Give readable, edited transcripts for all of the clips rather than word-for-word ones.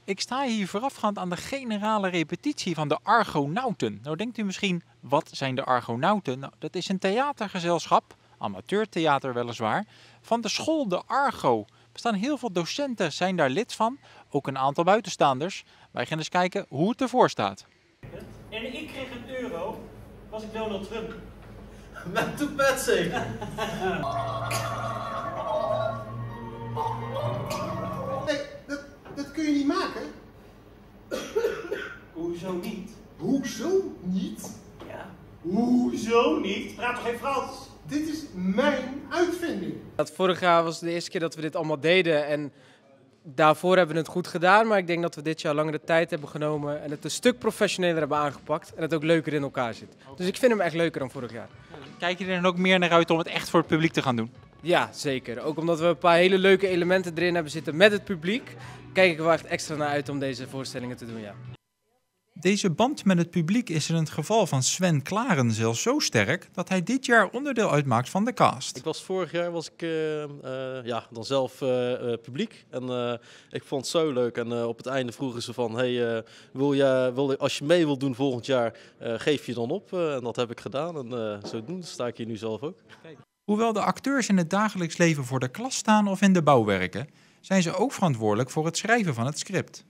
Ik sta hier voorafgaand aan de generale repetitie van de Argonauten. Nou denkt u misschien, wat zijn de Argonauten? Nou, dat is een theatergezelschap, amateurtheater weliswaar, van de school de Argo. Er staan heel veel docenten zijn daar lid van, ook een aantal buitenstaanders. Wij gaan eens kijken hoe het ervoor staat. En ik kreeg €1, was ik Donald Trump. Met toepet zeker? Nee, dat kun je niet maken. Hoezo niet? Hoezo niet? Ja. Hoezo niet? Praat toch geen Frans? Dit is mijn uitvinding. Vorig jaar was de eerste keer dat we dit allemaal deden en daarvoor hebben we het goed gedaan. Maar ik denk dat we dit jaar langer de tijd hebben genomen en het een stuk professioneler hebben aangepakt. En het ook leuker in elkaar zit. Dus ik vind hem echt leuker dan vorig jaar. Kijk je er dan ook meer naar uit om het echt voor het publiek te gaan doen? Ja, zeker. Ook omdat we een paar hele leuke elementen erin hebben zitten met het publiek. Kijk ik er wel echt extra naar uit om deze voorstellingen te doen, ja. Deze band met het publiek is in het geval van Sven Klaren zelfs zo sterk dat hij dit jaar onderdeel uitmaakt van de cast. Vorig jaar was ik dan zelf publiek en ik vond het zo leuk. En op het einde vroegen ze van, hey, als je mee wilt doen volgend jaar, geef je dan op. En dat heb ik gedaan en zodoende sta ik hier nu zelf ook. Hoewel de acteurs in het dagelijks leven voor de klas staan of in de bouw werken, zijn ze ook verantwoordelijk voor het schrijven van het script.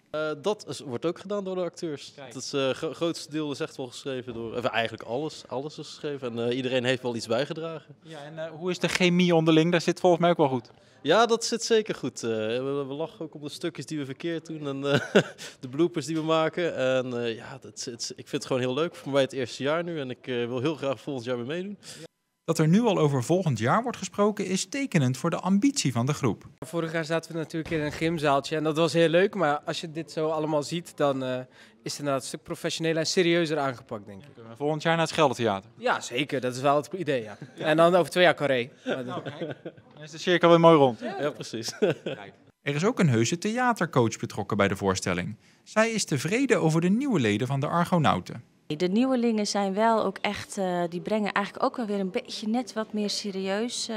Wordt ook gedaan door de acteurs. Het grootste deel is echt wel geschreven door... eigenlijk alles is geschreven en iedereen heeft wel iets bijgedragen. Ja, en hoe is de chemie onderling? Dat zit volgens mij ook wel goed. Ja, dat zit zeker goed. We lachen ook om de stukjes die we verkeerd doen en de bloopers die we maken. En ik vind het gewoon heel leuk. Voor mij het eerste jaar nu en ik wil heel graag volgend jaar weer meedoen. Dat er nu al over volgend jaar wordt gesproken is tekenend voor de ambitie van de groep. Vorig jaar zaten we natuurlijk in een gymzaaltje en dat was heel leuk. Maar als je dit zo allemaal ziet, dan is het inderdaad een stuk professioneler en serieuzer aangepakt, denk ik. Volgend jaar naar het Scheldetheater. Ja, zeker. Dat is wel het idee, ja. En dan over 2 jaar Carré. Dan is de cirkel weer mooi rond. Ja, precies. Er is ook een heuse theatercoach betrokken bij de voorstelling. Zij is tevreden over de nieuwe leden van de Argonauten. De nieuwelingen zijn wel ook echt, die brengen eigenlijk ook wel weer een beetje net wat meer serieus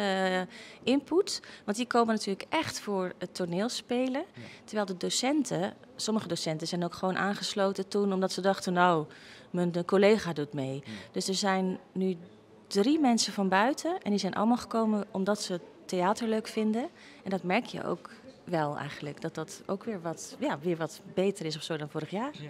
input. Want die komen natuurlijk echt voor het toneelspelen. Ja. Terwijl de docenten, sommige docenten zijn ook gewoon aangesloten toen omdat ze dachten, nou, mijn collega doet mee. Ja. Dus er zijn nu 3 mensen van buiten en die zijn allemaal gekomen omdat ze theater leuk vinden. En dat merk je ook wel eigenlijk, dat ook weer wat beter is of zo dan vorig jaar. Ja.